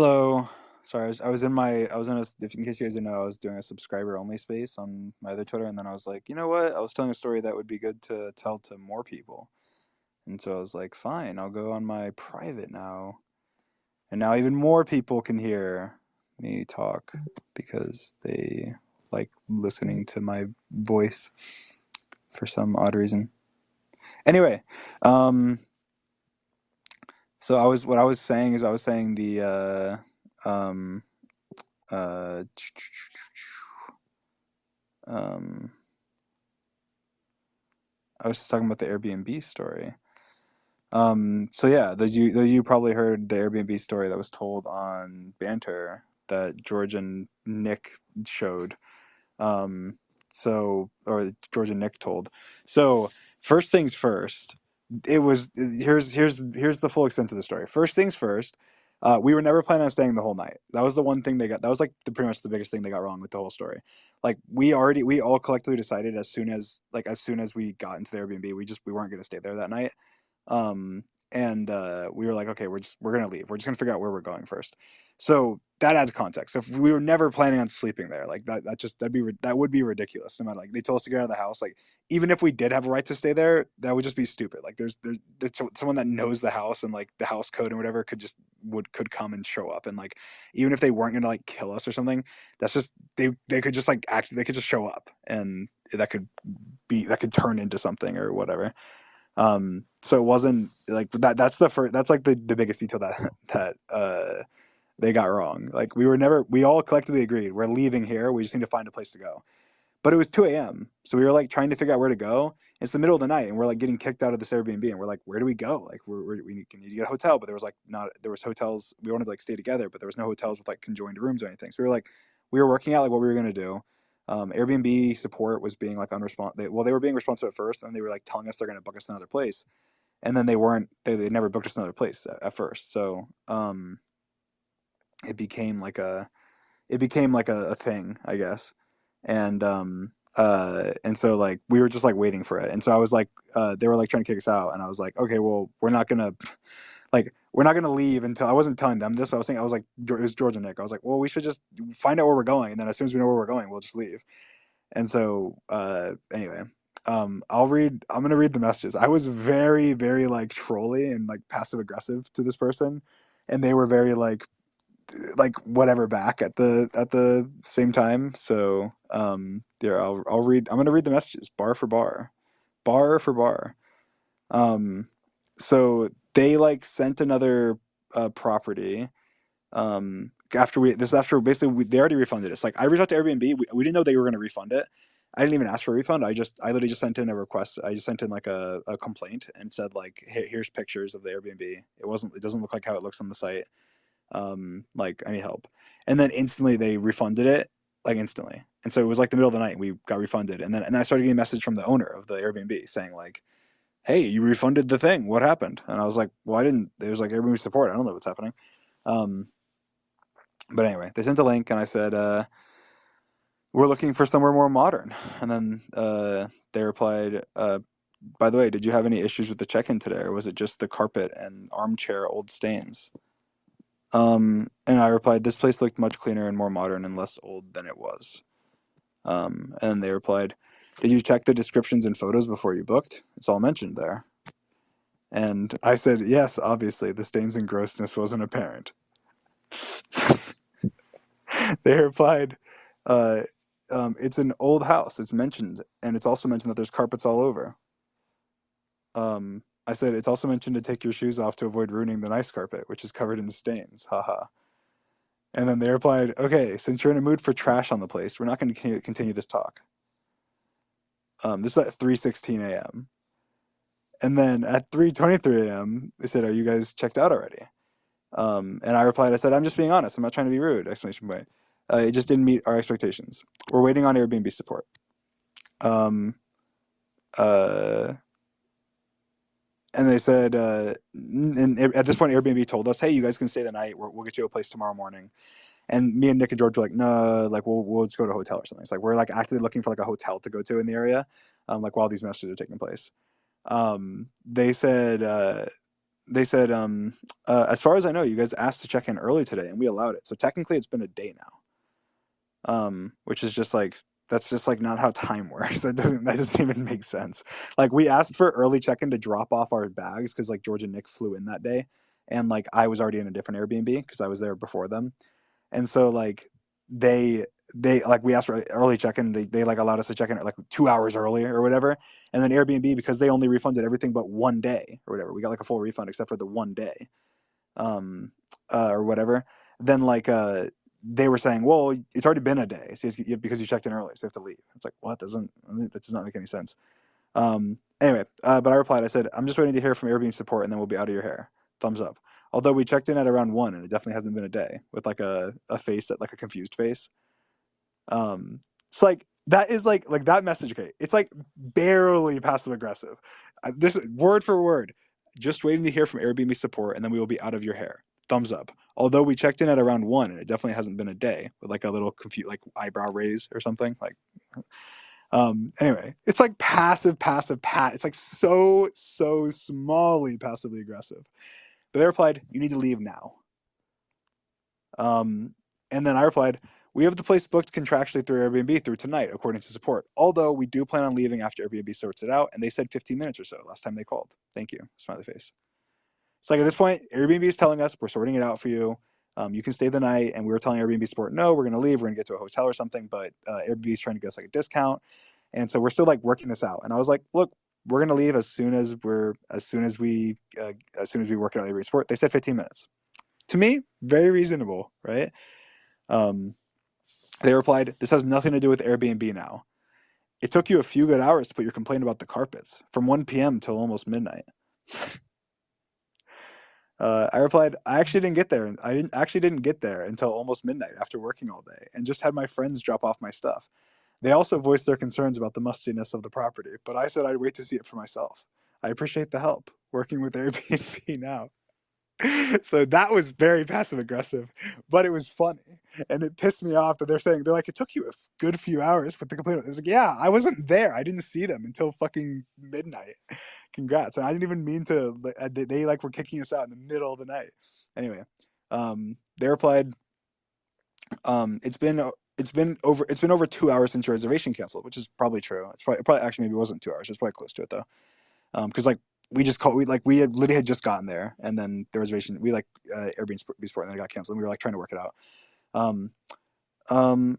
Hello. Sorry, if in case you guys didn't know, I was doing a subscriber only space on my other Twitter, and then I was like, you know what? I was telling a story that would be good to tell to more people. And so I was like, fine, I'll go on my private now. And now even more people can hear me talk because they like listening to my voice for some odd reason. Anyway, um, so what I was saying is I was saying um, uh, um, I was just talking about the Airbnb story. So yeah, you probably heard the Airbnb story that was told on Banter that George and Nick showed. Um, or George and Nick told. So first things first, here's the full extent of the story. First things first, we were never planning on staying the whole night. That was the one thing they got. That was like pretty much the biggest thing they got wrong with the whole story. Like we all collectively decided as soon as we got into the Airbnb, we weren't going to stay there that night. um and we were like, okay, we're gonna leave, we're just gonna figure out where we're going first. So that adds context. So if we were never planning on sleeping there, like that would be ridiculous. No matter, like, they told us to get out of the house, like, even if we did have a right to stay there, that would just be stupid. Like there's someone that knows the house and like the house code and whatever could come and show up, and like even if they weren't gonna like kill us or something, that's just they could just like act they could just show up, and that could turn into something or whatever. So it wasn't like that's like the biggest detail that they got wrong. Like we all collectively agreed we're leaving here, we just need to find a place to go. But it was 2 a.m, so we were like trying to figure out where to go. It's the middle of the night and we're like getting kicked out of this Airbnb, and we're like, where do we go? Like we need to get a hotel, but there was hotels. We wanted to like stay together, but there was no hotels with like conjoined rooms or anything. So we were working out like what we were gonna do. Airbnb support was being like unresponsive. Well, they were being responsive at first, and they were like telling us they're going to book us another place, and then they weren't. They never booked us another place at first. So it became like a thing, I guess. And so like we were just like waiting for it, and so I was like, they were like trying to kick us out, and I was like, okay, well, we're not gonna leave until. I wasn't telling them this, but I was like, it was George and Nick. I was like, well, we should just find out where we're going, and then as soon as we know where we're going, we'll just leave. And so anyway, I'm gonna read the messages. I was very, very like trolly and like passive aggressive to this person, and they were very like whatever back at the same time. So yeah, I'll read. I'm gonna read the messages bar for bar, bar for bar. Um, so they like sent another property. After basically they already refunded us. Like, I reached out to Airbnb. We didn't know they were going to refund it. I didn't even ask for a refund. I literally just sent in a request. I just sent in like a complaint and said like, hey, here's pictures of the Airbnb. It doesn't look like how it looks on the site. Like, I need help. And then instantly they refunded it, like instantly. And so it was like the middle of the night, and we got refunded. And I started getting a message from the owner of the Airbnb saying like, hey, you refunded the thing. What happened? And I was like, well, I didn't. It was like Airbnb support. I don't know what's happening. Um, but anyway, they sent a link, and I said, we're looking for somewhere more modern. And then they replied, by the way, did you have any issues with the check-in today, or was it just the carpet and armchair old stains? And I replied, this place looked much cleaner and more modern and less old than it was. And they replied, did you check the descriptions and photos before you booked? It's all mentioned there. And I said, yes, obviously, the stains and grossness wasn't apparent. They replied, uh, it's an old house. It's mentioned, and it's also mentioned that there's carpets all over. I said, it's also mentioned to take your shoes off to avoid ruining the nice carpet, which is covered in stains. Haha. And then they replied, okay, since you're in a mood for trash on the place, we're not going to continue this talk. This was at 3:16 a.m. And then at 3:23 a.m., they said, are you guys checked out already? And I replied, I said, I'm just being honest. I'm not trying to be rude. Exclamation point. It just didn't meet our expectations. We're waiting on Airbnb support. Um, uh, and they said, and at this point, Airbnb told us, hey, you guys can stay the night. We'll get you a place tomorrow morning. And me and Nick and George were like, no, like we'll just go to a hotel or something. It's like we're like actively looking for like a hotel to go to in the area, like while these messages are taking place. They said, they said, as far as I know, you guys asked to check in early today, and we allowed it. So technically, it's been a day now. Which is just like that's just like not how time works. That doesn't even make sense. Like we asked for early check-in to drop off our bags because like George and Nick flew in that day, and like I was already in a different Airbnb because I was there before them, and so like they they like we asked for early check-in. They like allowed us to check in at like 2 hours earlier or whatever, and then Airbnb because they only refunded everything but one day or whatever. We got like a full refund except for the one day, um, or whatever. Then like they were saying, well, it's already been a day, so because you checked in early, so you have to leave. It's like what that does not make any sense. Anyway, but I replied, I said, I'm just waiting to hear from Airbnb support, and then we'll be out of your hair. Thumbs up. Although we checked in at around 1, and it definitely hasn't been a day, with like a face that like a confused face. It's like that is like that message. Okay, it's like barely passive aggressive. This word for word. Just waiting to hear from Airbnb support, and then we will be out of your hair. Thumbs up. Although we checked in at around 1, and it definitely hasn't been a day, with like a little confused like eyebrow raise or something like. Anyway, it's like passive. It's like so smallly passively aggressive. But they replied, "You need to leave now." Um, and then I replied, "We have the place booked contractually through Airbnb through tonight, according to support. Although we do plan on leaving after Airbnb sorts it out, and they said 15 minutes or so last time they called. Thank you." Smiley face. It's like at this point, Airbnb is telling us we're sorting it out for you. You can stay the night, and we were telling Airbnb support, no, we're going to leave. We're going to get to a hotel or something. But Airbnb is trying to get us like a discount, and so we're still like working this out. And I was like, look, we're going to leave as soon as we work it out Airbnb support. They said 15 minutes. To me, very reasonable, right? Um, they replied, "This has nothing to do with Airbnb now. It took you a few good hours to put your complaint about the carpets from 1 p.m. till almost midnight." I replied, "I actually didn't get there. I didn't get there until almost midnight after working all day, and just had my friends drop off my stuff. They also voiced their concerns about the mustiness of the property, but I said I'd wait to see it for myself. I appreciate the help working with Airbnb now." So that was very passive aggressive, but it was funny, and it pissed me off that they're like it took you a good few hours to put the complaint. It was like, yeah, I wasn't there. I didn't see them until fucking midnight. Congrats. And I didn't even mean to. They like were kicking us out in the middle of the night. Anyway, they replied, it's been over 2 hours since your reservation canceled, which is probably true. It's probably actually maybe it wasn't 2 hours. It's probably close to it though. Because like we had literally had just gotten there, and then the reservation we like Airbnb Sport, and then it got canceled. And we were like trying to work it out. Um, um,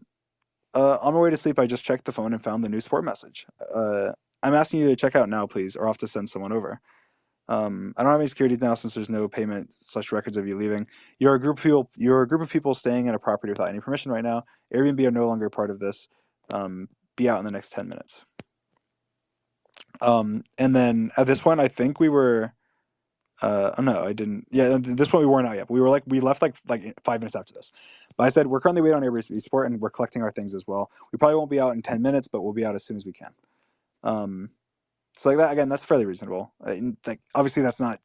on my way to sleep, I just checked the phone and found the new support message. I'm asking you to check out now, please, or I'll have to send someone over. I don't have any security now since there's no payment such records of you leaving. You're a group of people. You're a group of people staying in a property without any permission right now. Airbnb are no longer a part of this. Be out in the next 10 minutes. And then at this point, I think we were. Oh, no, I didn't. Yeah, at this point we weren't out yet. But we left like 5 minutes after this. But I said we're currently waiting on Airbnb support, and we're collecting our things as well. We probably won't be out in 10 minutes, but we'll be out as soon as we can. Um, so like that again, that's fairly reasonable. Like obviously that's gonna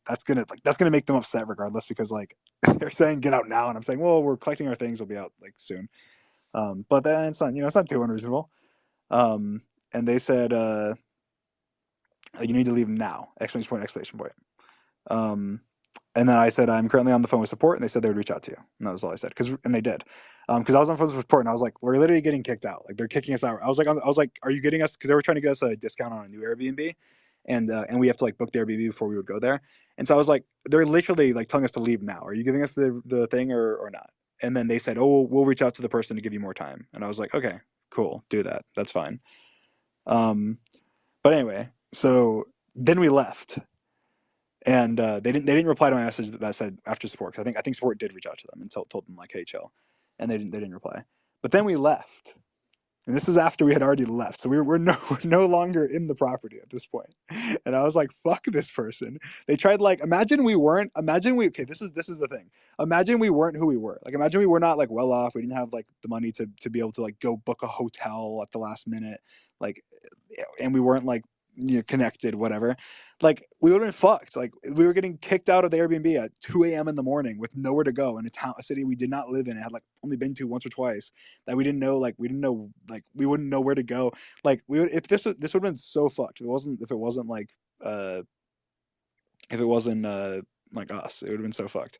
make them upset regardless because like they're saying get out now, and I'm saying well we're collecting our things, we'll be out like soon. But then it's not it's not too unreasonable. And they said you need to leave now! Exclamation point! Exclamation point! Um, and then I said I'm currently on the phone with support, and they said they would reach out to you, and that was all I said. And they did, because I was on the phone with support, and I was like, we're literally getting kicked out. Like they're kicking us out. I was like, are you getting us? Because they were trying to get us a discount on a new Airbnb, and we have to like book the Airbnb before we would go there. And so I was like, they're literally like telling us to leave now. Are you giving us the thing or not? And then they said, oh, we'll reach out to the person to give you more time. And I was like, okay, cool, do that. That's fine. But anyway, so then we left, and they didn't reply to my message that said after support, because I think support did reach out to them and told them like, hey, chill, and they didn't reply. But then we left, and this is after we had already left, so we're no longer in the property at this point. And I was like, fuck this person. They tried like okay, this is the thing. Imagine we weren't who we were. Like imagine we were not like well off. We didn't have like the money to be able to like go book a hotel at the last minute, like, and we weren't like connected, whatever. Like we would have been fucked. Like we were getting kicked out of the Airbnb at 2 a.m. in the morning with nowhere to go in a city we did not live in. It had like only been to once or twice, that we didn't know. Like we didn't know. Like we wouldn't know where to go. Like we would, if this would have been so fucked. If it wasn't like uh like us. It would have been so fucked.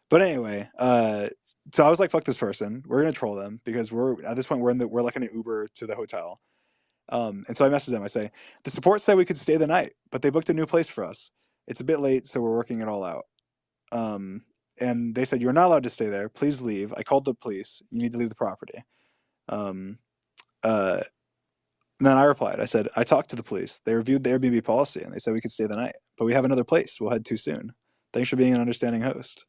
But anyway, so I was like, fuck this person. We're gonna troll them because we're at this point we're like in an Uber to the hotel. And so I messaged them. I say, the support said we could stay the night, but they booked a new place for us. It's a bit late, so we're working it all out. Um, and they said, you're not allowed to stay there. Please leave. I called the police. You need to leave the property. Um, uh, and then I replied, I said, I talked to the police. They reviewed the Airbnb policy and they said we could stay the night, but we have another place. We'll head too soon. Thanks for being an understanding host.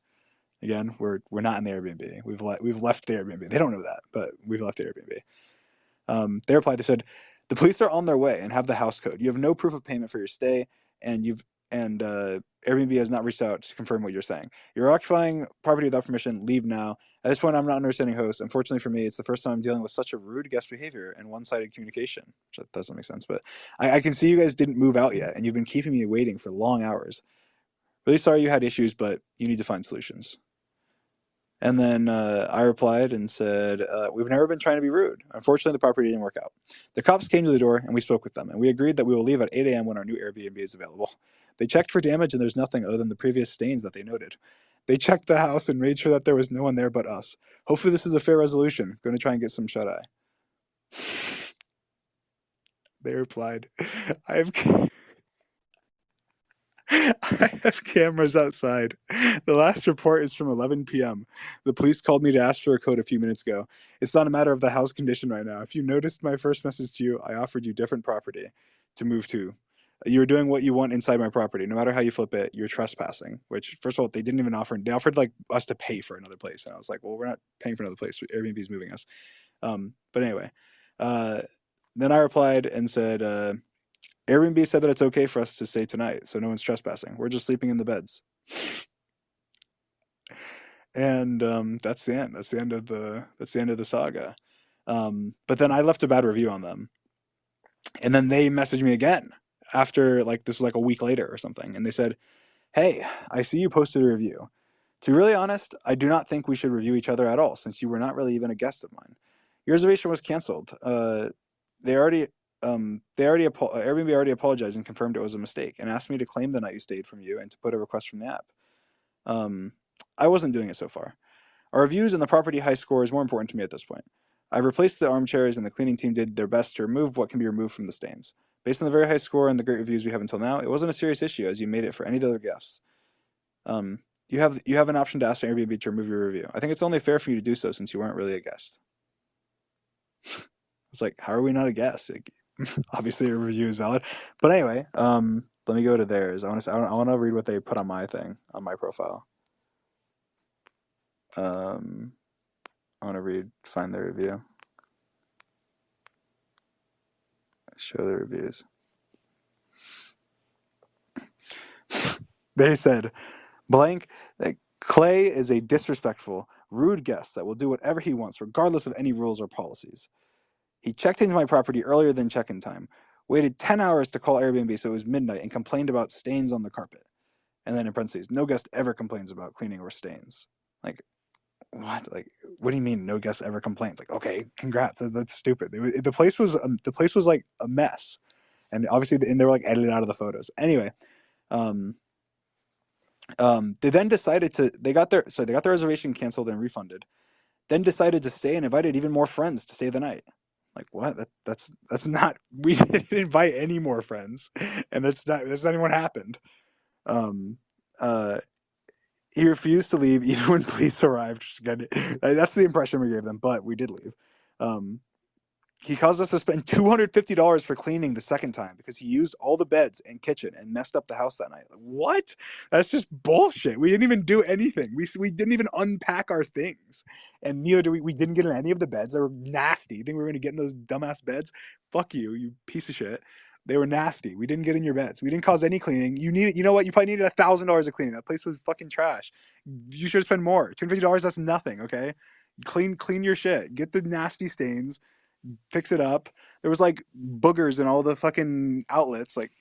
Again, we're not in the Airbnb. We've left the Airbnb. They don't know that, but we've left the Airbnb. They replied, they said, the police are on their way and have the house code. You have no proof of payment for your stay, and Airbnb has not reached out to confirm what you're saying. You're occupying property without permission. Leave now. At this point, I'm not an understanding host. Unfortunately for me, it's the first time I'm dealing with such a rude guest behavior and one-sided communication. Which doesn't make sense, but I can see you guys didn't move out yet, and you've been keeping me waiting for long hours. Really sorry you had issues, but you need to find solutions. And then I replied and said, we've never been trying to be rude. Unfortunately, the property didn't work out. The cops came to the door and we spoke with them, and we agreed that we will leave at 8 a.m. when our new Airbnb is available. They checked for damage and there's nothing other than the previous stains that they noted. They checked the house and made sure that there was no one there but us. Hopefully this is a fair resolution. Going to try and get some shut-eye. They replied, I have I have cameras outside. The last report is from 11 p.m. The police called me to ask for a code a few minutes ago. It's not a matter of the house condition right now. If you noticed my first message to you, I offered you different property to move to. You're doing what you want inside my property. No matter how you flip it, you're trespassing. Which, first of all, they didn't even offer. They offered like us to pay for another place, and I was like, well, we're not paying for another place. Airbnb's moving us. But anyway, uh, then I replied and said, Airbnb said that it's okay for us to stay tonight, so no one's trespassing. We're just sleeping in the beds. And that's the end. That's the end of the saga. But then I left a bad review on them, and then they messaged me again after like this was like a week later or something, and they said, "Hey, I see you posted a review. To be really honest, I do not think we should review each other at all, since you were not really even a guest of mine. Your reservation was canceled. They already Airbnb already apologized and confirmed it was a mistake and asked me to claim the night you stayed from you and to put a request from the app. I wasn't doing it so far. Our reviews and the property high score is more important to me at this point. I've replaced the armchairs and the cleaning team did their best to remove what can be removed from the stains. Based on the very high score and the great reviews we have until now, it wasn't a serious issue as you made it for any of the other guests. You have an option to ask Airbnb to remove your review. I think it's only fair for you to do so since you weren't really a guest." It's like, how are we not a guest? Like, obviously, your review is valid. But anyway, let me go to theirs. I want to read what they put on my thing on my profile. I want to find their review, show the reviews. They said, blank, that Clay is a disrespectful, rude guest that will do whatever he wants, regardless of any rules or policies. He checked into my property earlier than check-in time, waited 10 hours to call Airbnb so it was midnight, and complained about stains on the carpet. And then in parentheses, no guest ever complains about cleaning or stains. Like, what? Like, what do you mean no guest ever complains? Like, okay, congrats. That's stupid. The place was like a mess, and obviously, and they were like edited out of the photos. Anyway, they then decided they got their reservation canceled and refunded. Then decided to stay and invited even more friends to stay the night. Like, what? That's not. We didn't invite any more friends, and that's not even what happened. He refused to leave even when police arrived. That's the impression we gave them, but we did leave. He caused us to spend $250 for cleaning the second time because he used all the beds and kitchen and messed up the house that night. Like, what? That's just bullshit. We didn't even do anything. We didn't even unpack our things. And neither did we didn't get in any of the beds. They were nasty. You think we were going to get in those dumbass beds? Fuck you, you piece of shit. They were nasty. We didn't get in your beds. We didn't cause any cleaning. You know what? You probably needed $1,000 of cleaning. That place was fucking trash. You should spend more. $250, that's nothing, okay? Clean your shit. Get the nasty stains, fix it up. There was like boogers in all the fucking outlets. Like,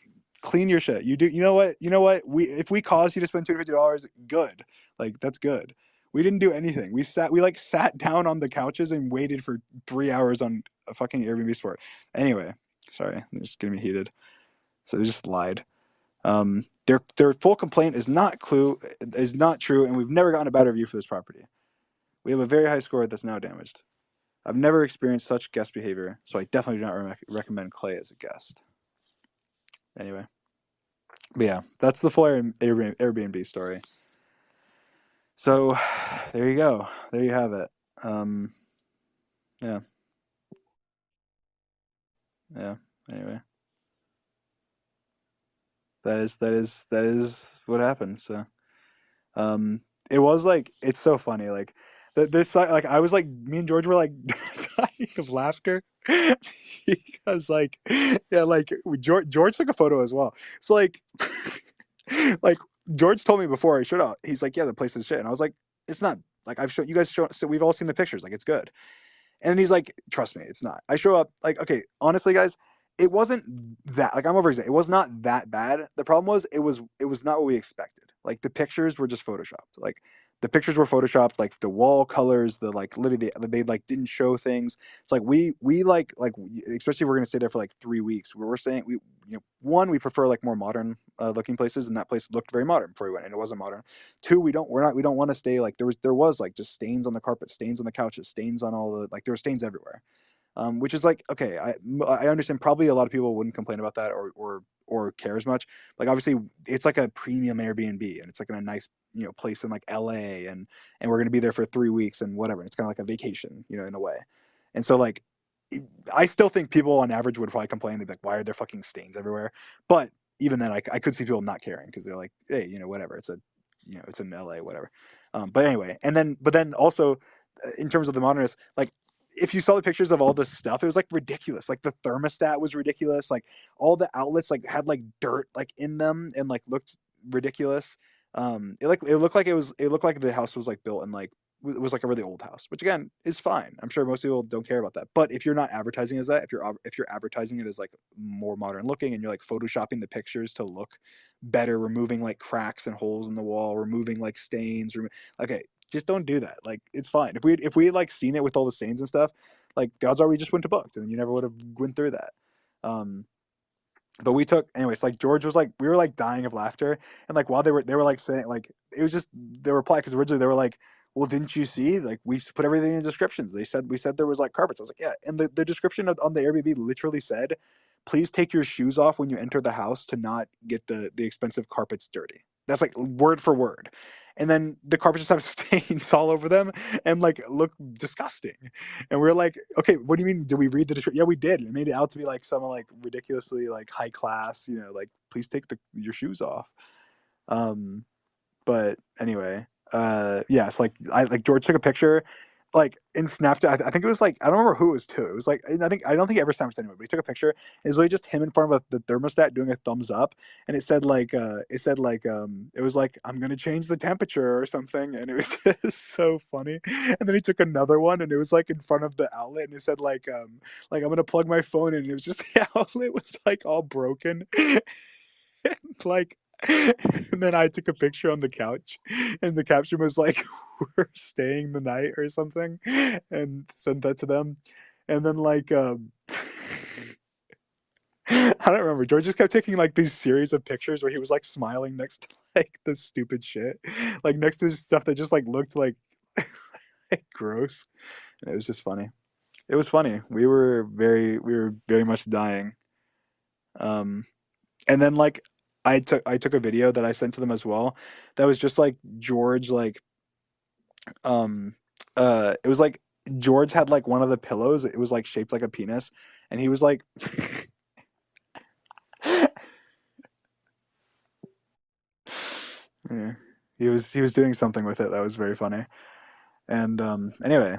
clean your shit. You know what? If we caused you to spend $250, good. Like, that's good. We didn't do anything. We sat down on the couches and waited for 3 hours on a fucking Airbnb sport. Anyway, sorry, I'm just getting me heated. So they just lied. Their full complaint is not true, and we've never gotten a bad review for this property. We have a very high score that's now damaged. I've never experienced such guest behavior, so I definitely do not recommend Clay as a guest. Anyway, but yeah, that's the full Airbnb story. So there you go. There you have it. Um, yeah, yeah. Anyway, that is what happened. So um, it was like it's so funny. Like this like I was like me and George were like dying of laughter because like yeah like George took a photo as well. So like like George told me before I showed up. He's like, yeah, the place is shit, and I was like, it's not. Like I've shown you guys show so we've all seen the pictures. Like it's good. And he's like, trust me, it's not. I show up, like, okay, honestly, guys, it wasn't that like I'm over it was not that bad. The problem was it was not what we expected. Like the pictures were just photoshopped. Like the pictures were photoshopped, like the wall colors, the like literally they like didn't show things. It's like we like especially if we're gonna stay there for like 3 weeks. We're saying one we prefer like more modern looking places, and that place looked very modern before we went, and it wasn't modern. Two, we don't want to stay like there was like just stains on the carpet, stains on the couches, stains on all the like there were stains everywhere. Which is like okay, I understand probably a lot of people wouldn't complain about that or care as much. Like obviously it's like a premium Airbnb and it's like in a nice place in like LA and we're gonna be there for 3 weeks and whatever. It's kind of like a vacation, in a way. And so like I still think people on average would probably complain. They'd be like, why are there fucking stains everywhere? But even then, I could see people not caring because they're like, hey, whatever. It's in LA, whatever. But anyway, but then also, in terms of the modernist, like, if you saw the pictures of all this stuff, it was like ridiculous. Like the thermostat was ridiculous. Like all the outlets like had like dirt like in them and like looked ridiculous. It looked like the house was like built in like it was like a really old house, which again is fine. I'm sure most people don't care about that. But if you're not advertising as that, if you're advertising it as like more modern looking, and you're like photoshopping the pictures to look better, removing like cracks and holes in the wall, removing like stains, okay, just don't do that. Like it's fine. If we had like seen it with all the stains and stuff, like the odds are we just wouldn't have booked, and you never would have went through that. Um, but we took anyways, like George was like we were like dying of laughter, and like while they were like saying like it was just their reply, because originally they were like, well, didn't you see, like we put everything in descriptions. We said there was like carpets. I was like, yeah, and the description on the Airbnb literally said, please take your shoes off when you enter the house to not get the expensive carpets dirty. That's like word for word. And then the carpets just have stains all over them and like look disgusting. And we're like, okay, what do you mean? Did we read the description? Yeah, we did. It made it out to be like some like ridiculously like high class, like please take your shoes off. Um, but anyway, yes, like George took a picture, like in Snapchat. I think it was like I don't remember who it was to. It was like I don't think he ever snapped anyone, but he took a picture. It's really just him in front of the thermostat doing a thumbs up, and it was like I'm gonna change the temperature or something, and it was just so funny. And then he took another one, and it was like in front of the outlet, and it said like I'm gonna plug my phone in, and it was just the outlet was like all broken. Like and then I took a picture on the couch and the caption was like we're staying the night or something and sent that to them. And then I don't remember. George just kept taking like these series of pictures where he was like smiling next to like the stupid shit. Like next to stuff that just like looked like, like gross. And it was just funny. It was funny. We were very much dying. Um and then like I took a video that I sent to them as well. That was just like George um it was like George had like one of the pillows. It was like shaped like a penis, and he was like, yeah, he was doing something with it that was very funny. And anyway,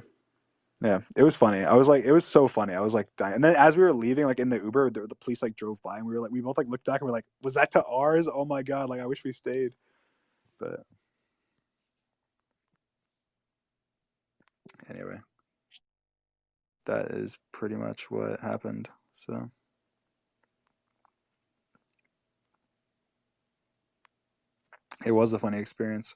yeah, it was funny. I was like, it was so funny. I was like dying. And then as we were leaving, like in the Uber, the police like drove by, and we both like looked back and we're like, was that to ours? Oh my god! Like I wish we stayed. But anyway, that is pretty much what happened. So it was a funny experience.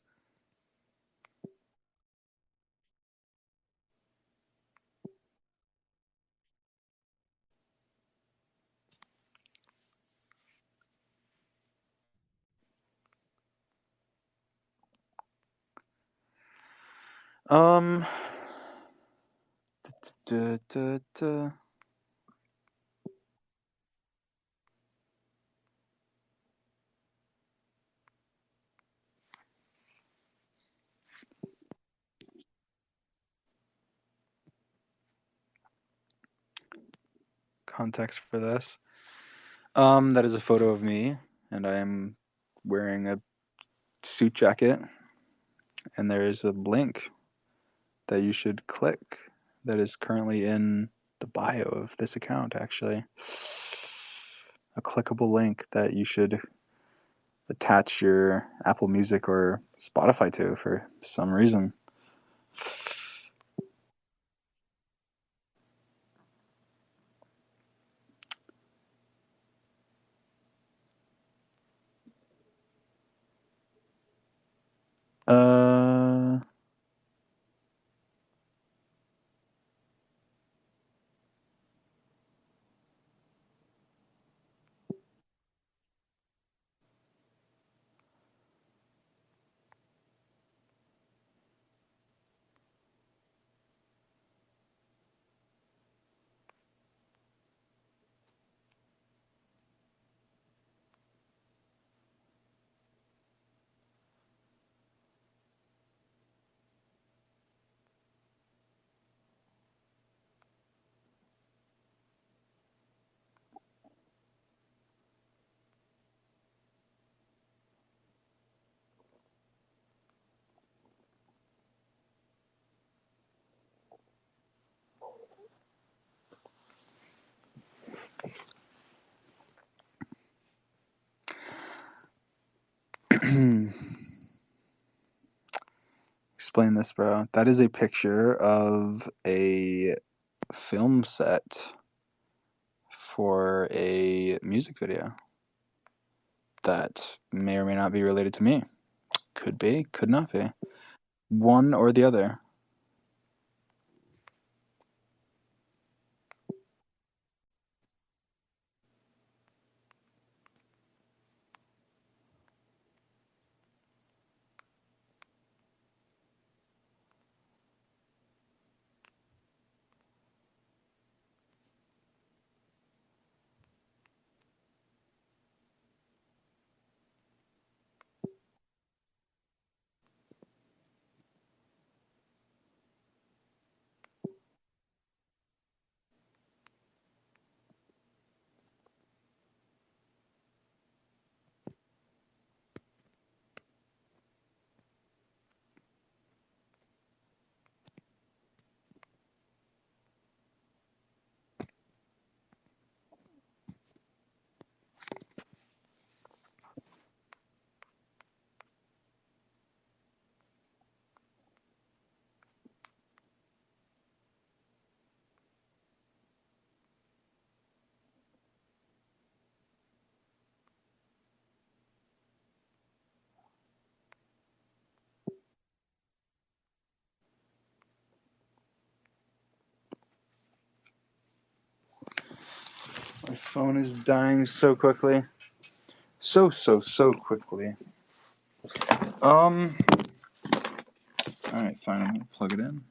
Um. duh, duh, duh. Context for this. That is a photo of me, and I am wearing a suit jacket, and there is a link that you should click that is currently in the bio of this account, actually. A clickable link that you should attach your Apple Music or Spotify to for some reason. Uh, explain this, bro. That is a picture of a film set for a music video that may or may not be related to me. Could be, could not be. One or the other. My phone is dying so quickly. So quickly. Alright, fine, I'm gonna plug it in.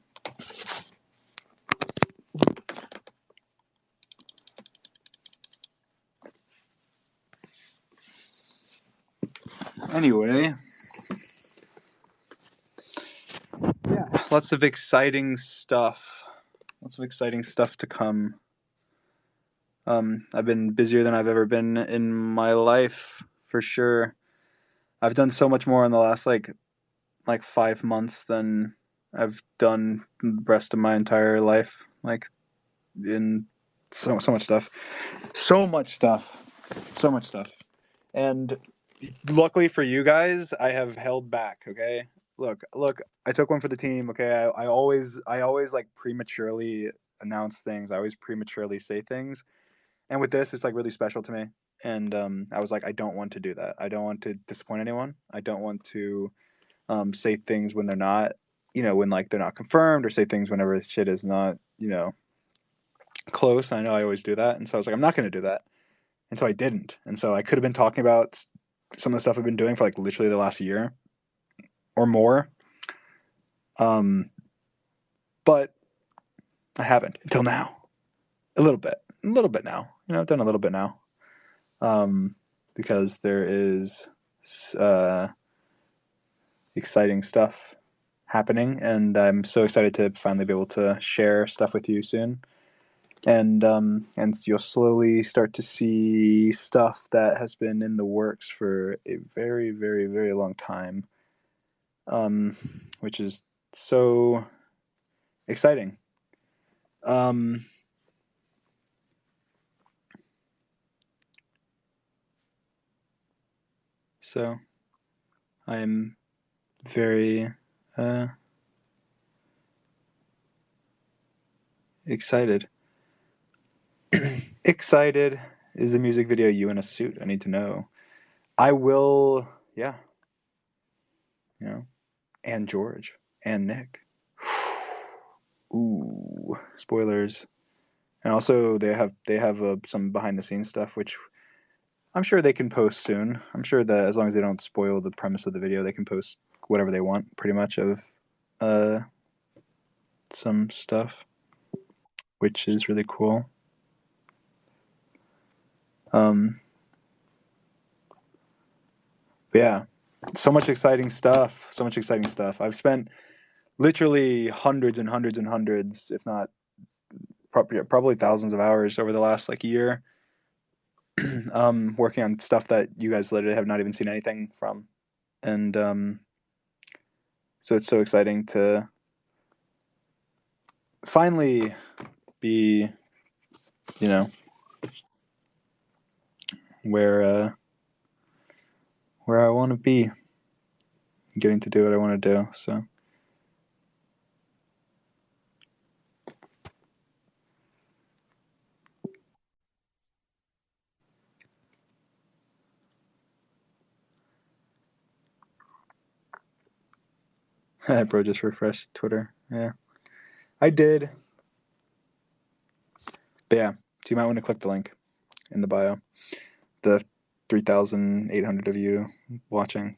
Anyway. Yeah. Lots of exciting stuff. Lots of exciting stuff to come. I've been busier than I've ever been in my life, for sure. I've done so much more in the last like 5 months than I've done the rest of my entire life. Like in so much stuff. So much stuff. So much stuff. And luckily for you guys, I have held back, okay? Look, I took one for the team, okay? I always like prematurely announce things. I always prematurely say things. And with this, it's like really special to me. And I was like, I don't want to do that. I don't want to disappoint anyone. I don't want to say things when they're not, when like they're not confirmed, or say things whenever shit is not, close. I know I always do that. And so I was like, I'm not going to do that. And so I didn't. And so I could have been talking about some of the stuff I've been doing for like literally the last year or more. but I haven't until now. A little bit now. I've done a little bit now, because there is exciting stuff happening, and I'm so excited to finally be able to share stuff with you soon. And you'll slowly start to see stuff that has been in the works for a very, very, very long time, which is so exciting. So I'm very excited. Excited is the music video You in a Suit. I need to know. I will, yeah. And George and Nick. Ooh, spoilers. And also they have some behind the scenes stuff, which I'm sure they can post soon. I'm sure that as long as they don't spoil the premise of the video, they can post whatever they want, pretty much, of some stuff, which is really cool. But yeah, so much exciting stuff. I've spent literally hundreds and hundreds and hundreds, if not probably thousands of hours over the last year, working on stuff that you guys literally have not even seen anything from. And so it's so exciting to finally be, where I want to be, getting to do what I want to do. So bro just refreshed Twitter. Yeah, I did. But yeah, so you might want to click the link in the bio. The 3,800 of you watching. And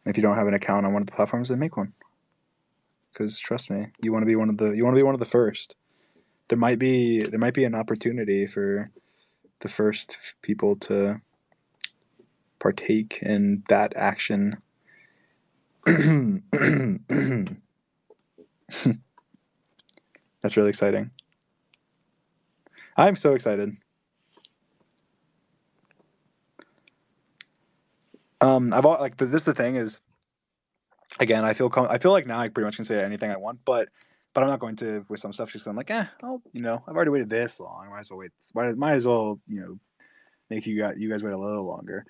if you don't have an account on one of the platforms, then make one. Because trust me, you want to be one of the first. There might be an opportunity for the first people to partake in that action. That's really exciting. I'm so excited. This is the thing is, again, I feel like now I pretty much can say anything I want, but I'm not going to with some stuff. Just I'm like, I've already waited this long. Might as well wait. Might as well make you guys wait a little longer.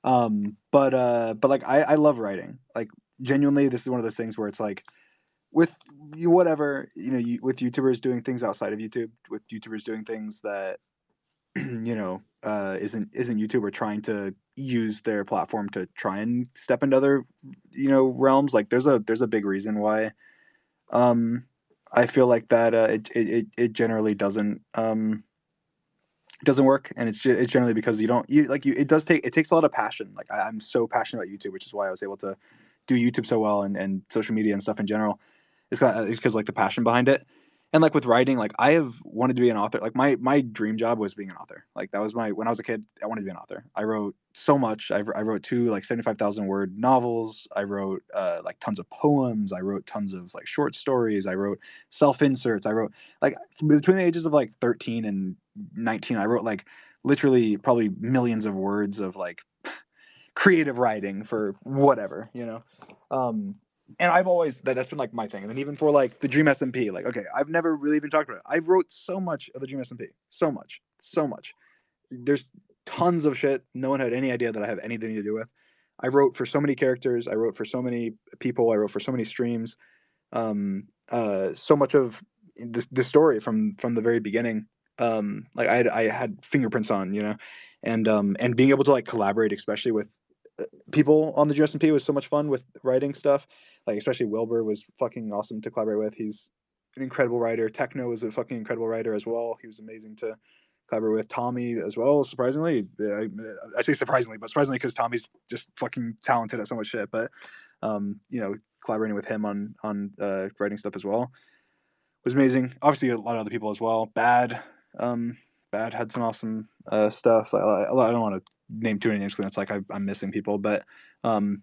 But I love writing. Like, genuinely, this is one of those things where it's like, with whatever, with YouTubers doing things outside of YouTube, with YouTubers doing things that isn't YouTube, or trying to use their platform to try and step into other realms. Like, there's a big reason why I feel like that it generally doesn't work, and it's generally because it takes a lot of passion. Like, I'm so passionate about YouTube, which is why I was able to do YouTube so well, and social media and stuff in general. It's because the passion behind it. And with writing, I have wanted to be an author. Like, my dream job was being an author. Like, that was when I was a kid, I wanted to be an author. I wrote so much. I wrote 2 75,000 word novels. I wrote tons of poems. I wrote tons of short stories. I wrote self inserts. I wrote between the ages of 13 and 19. I wrote literally probably millions of words of creative writing for whatever. And I've always that's been my thing. And then even for the Dream SMP, okay, I've never really even talked about it. I've wrote so much of the Dream SMP, so much. There's tons of shit no one had any idea that I have anything to do with. I wrote for so many characters. I wrote for so many people. I wrote for so many streams. So much of the story from the very beginning. I had fingerprints on, and being able to collaborate, especially with people on the GSMP, was so much fun with writing stuff. Especially Wilbur was fucking awesome to collaborate with. He's an incredible writer. Techno is a fucking incredible writer as well. He was amazing to collaborate with. Tommy as well, surprisingly. I say surprisingly, but surprisingly because Tommy's just fucking talented at so much shit. But collaborating with him on writing stuff as well. was amazing. Obviously, a lot of other people as well. Um, Bad had some awesome stuff. I don't want to name too many names because it's like I'm missing people, um,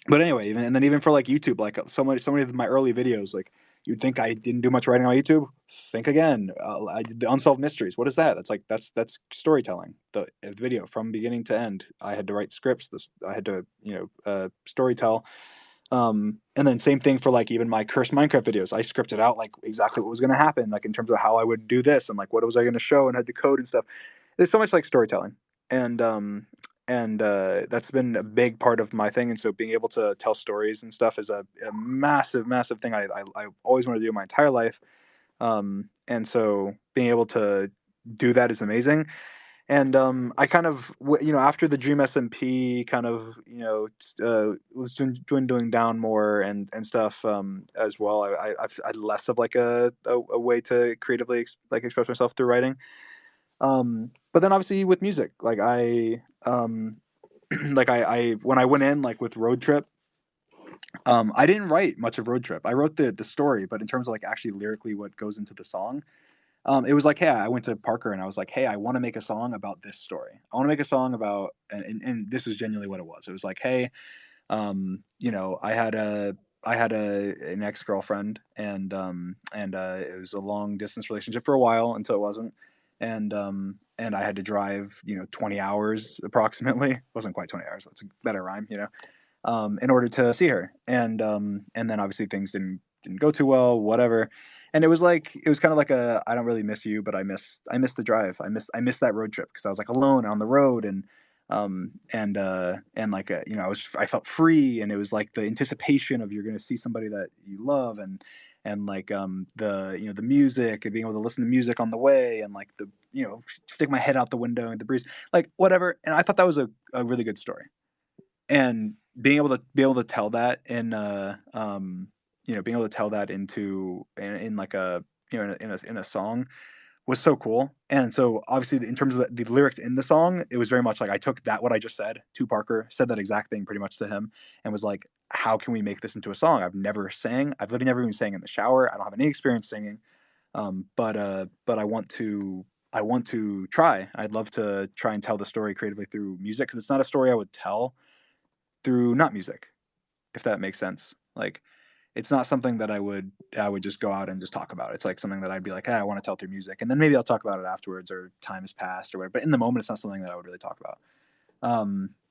but anyway, even for like YouTube, like so many of my early videos, like you'd think I didn't do much writing on YouTube. Think again. I did the unsolved mysteries. What is that? That's storytelling. The video from beginning to end. I had to write scripts. I had to storytell. And then same thing for like even my cursed Minecraft videos. I scripted out like exactly what was going to happen, like in terms of how I would do this and like what was I going to show and had to code and stuff. There's so much like storytelling, and that's been a big part of my thing. And so being able to tell stories and stuff is a massive, massive thing I always wanted to do my entire life. And so being able to do that is amazing. And I kind of, after the Dream SMP kind of, was dwindling down more and stuff as well. I've had less of like a way to creatively express myself through writing. But then obviously with music, like I when I went in like with Road Trip, I didn't write much of Road Trip. I wrote the story, but in terms of like actually lyrically what goes into the song, it was like, hey, I went to Parker and I was like, hey, I want to make a song about this story. I want to make a song about, and this was genuinely what it was. It was like, hey, I had an ex girlfriend, and it was a long distance relationship for a while until it wasn't, and I had to drive 20 hours approximately. It wasn't quite 20 hours. That's a better rhyme, in order to see her. And then obviously things didn't go too well, whatever. And it was kind of like a I don't really miss you, but I miss the drive. I miss that road trip because I was like alone on the road and like I felt free, and it was like the anticipation of you're going to see somebody that you love, and like the music and being able to listen to music on the way, and like the stick my head out the window and the breeze, like whatever. And I thought that was a really good story, and being able to tell that in being able to tell that in like a in a song was so cool. And so obviously in terms of the lyrics in the song, it was very much like I took that what I just said to Parker, said that exact thing pretty much to him, and was like, how can we make this into a song? I've never sang. I've literally never even sang in the shower. I don't have any experience singing. But I want to try. I'd love to try and tell the story creatively through music, because it's not a story I would tell through not music, if that makes sense. Like it's not something that I would just go out and just talk about. It's like something that I'd be like, hey, I want to tell through music, and then maybe I'll talk about it afterwards or time has passed or whatever. But in the moment, it's not something that I would really talk about.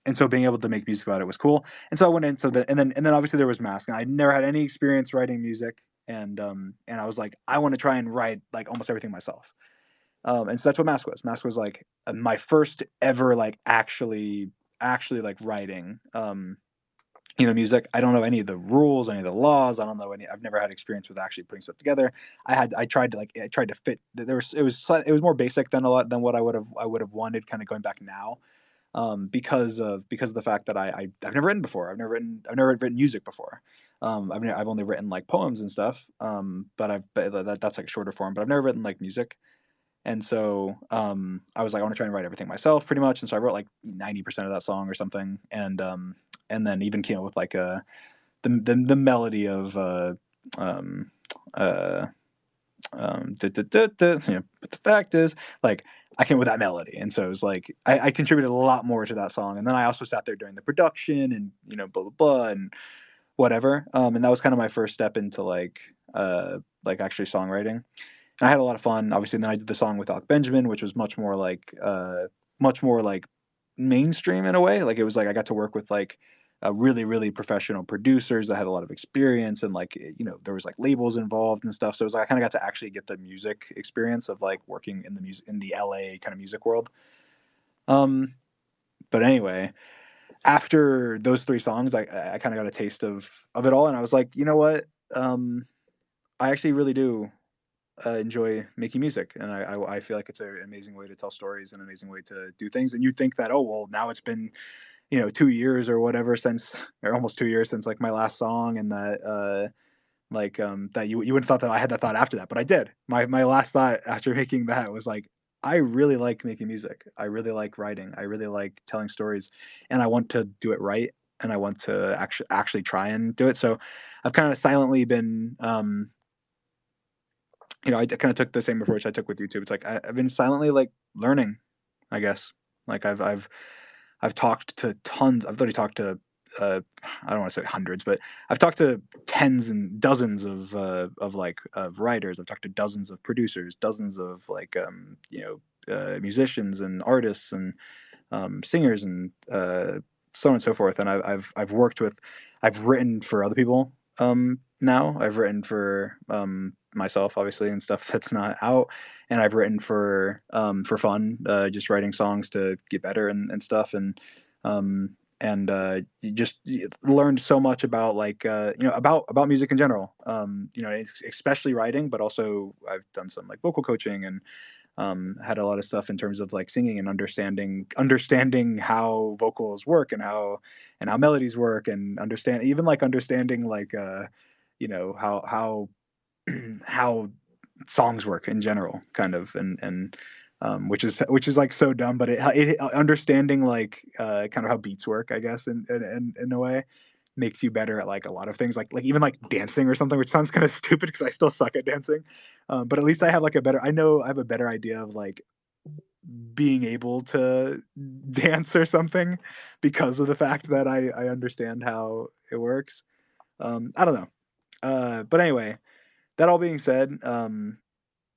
And so being able to make music about it was cool. And so I went in. And then obviously there was Mask, and I never had any experience writing music. And I was like, I want to try and write like almost everything myself. And so that's what Mask was. Mask was like my first ever like actually like writing. Music. I don't know any of the rules, any of the laws. I don't know any. I've never had experience with actually putting stuff together. I tried to fit. It was more basic than a lot than what I would have wanted. Kind of going back now, because of the fact that I've never written before. I've never written music before. I've only written like poems and stuff. But that's like shorter form. But I've never written like music. And so I was like, I want to try and write everything myself, pretty much. And so I wrote like 90% of that song or something, and then even came up with like the melody of um, uh, but the fact is, like, I came up with that melody, and so it was like I contributed a lot more to that song. And then I also sat there during the production, and blah blah blah and whatever. And that was kind of my first step into like actually songwriting. And I had a lot of fun, obviously. And then I did the song with Alec Benjamin, which was much more like mainstream in a way. Like it was like I got to work with like really really professional producers that had a lot of experience, and like there was like labels involved and stuff. So it was like I kind of got to actually get the music experience of like working in the music in the LA kind of music world. Um, but anyway, after those three songs, I kind of got a taste of it all, and I was like, you know what? Um, I actually really do enjoy making music, and I feel like it's an amazing way to tell stories, an amazing way to do things. And you'd think that, oh well, now it's been 2 years or whatever since, or almost 2 years since like my last song, and that that you wouldn't thought that I had that thought after that, but I did. My last thought after making that was like, I really like making music. I really like writing. I really like telling stories, and I want to do it right, and I want to actually try and do it. So I've kind of silently been I kind of took the same approach I took with YouTube. It's like I've been silently like learning, I guess. Like I've talked to tons. I've literally talked to I don't want to say hundreds, but I've talked to tens and dozens of like of writers. I've talked to dozens of producers, dozens of like musicians and artists and singers and so on and so forth. And I've worked with, I've written for other people. Now I've written for myself, obviously, and stuff that's not out. And I've written for fun, just writing songs to get better and stuff. Um, you just learned so much about like about music in general. Especially writing, but also I've done some like vocal coaching and had a lot of stuff in terms of like singing and understanding how vocals work and how melodies work and understanding like how how songs work in general kind of and which is like so dumb, but it understanding like kind of how beats work, I guess, in a way makes you better at like a lot of things, like even like dancing or something, which sounds kind of stupid because I still suck at dancing. But at least I have like I have a better idea of like being able to dance or something because of the fact that I understand how it works. I don't know. But anyway, that all being said, I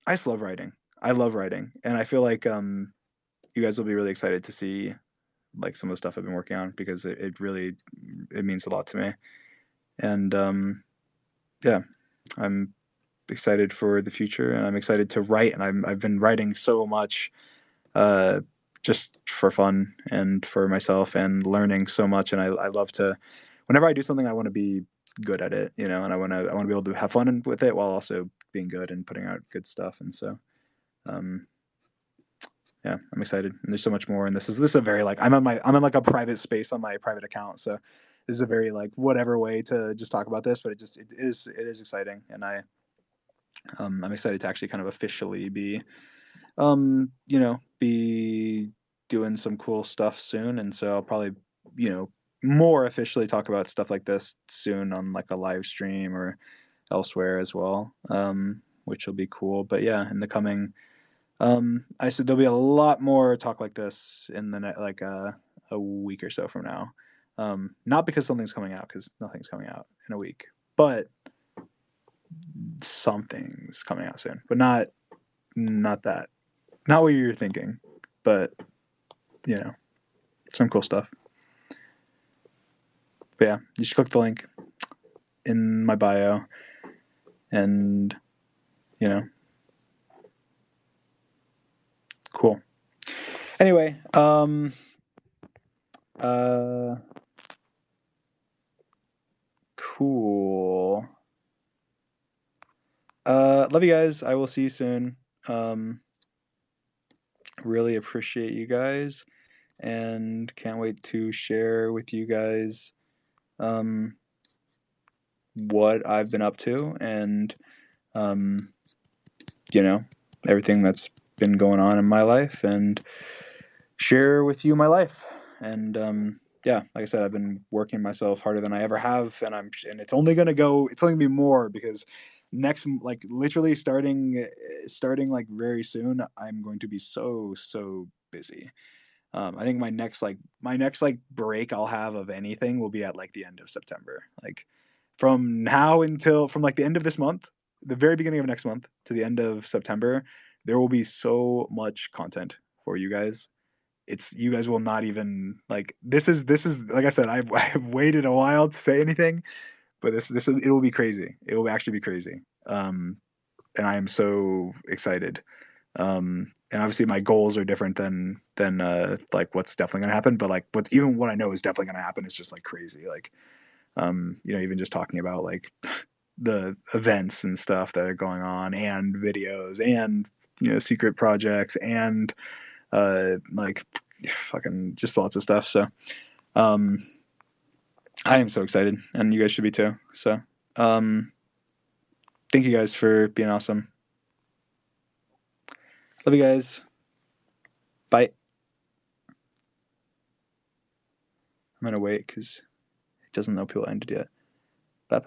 just love writing. I love writing, and I feel like you guys will be really excited to see like some of the stuff I've been working on because it really it means a lot to me. And yeah, I'm excited for the future, and I'm excited to write. And I've been writing so much, uh, just for fun and for myself, and learning so much. And I love to, whenever I do something, I want to be good at it, and I want to be able to have fun with it while also being good and putting out good stuff. And so, um, yeah, I'm excited. And there's so much more. And this is a very like I'm in like a private space on my private account, so this is a very like whatever way to just talk about this, but it is exciting, and I'm excited to actually kind of officially be doing some cool stuff soon. And so I'll probably, you know, more officially talk about stuff like this soon on like a live stream or elsewhere as well, which will be cool. But yeah, in the coming, I said there'll be a lot more talk like this in the like a week or so from now. Not because something's coming out, because nothing's coming out in a week, but something's coming out soon, but not that. Not what you're thinking, but some cool stuff. But yeah, you should click the link in my bio, and you know, cool. Anyway, cool. Love you guys. I will see you soon. Really appreciate you guys, and can't wait to share with you guys what I've been up to, and um, everything that's been going on in my life, and share with you my life. And yeah, like I said, I've been working myself harder than I ever have, and it's only gonna be more because next, like literally starting like very soon, I'm going to be so busy. I think my next break I'll have of anything will be at like the end of September. Like from like the end of this month, the very beginning of next month to the end of September, there will be so much content for you guys. You guys will not even like this is like I said, I've waited a while to say anything, but it will be crazy. It will actually be crazy. And I am so excited. And obviously my goals are different than like what's definitely gonna happen, but like what I know is definitely gonna happen is just like crazy. Like even just talking about like the events and stuff that are going on, and videos, and secret projects, and like fucking just lots of stuff. So um I am so excited, and you guys should be too. So um thank you guys for being awesome. Love you guys. Bye. I'm gonna wait because it doesn't know people ended yet. Bye.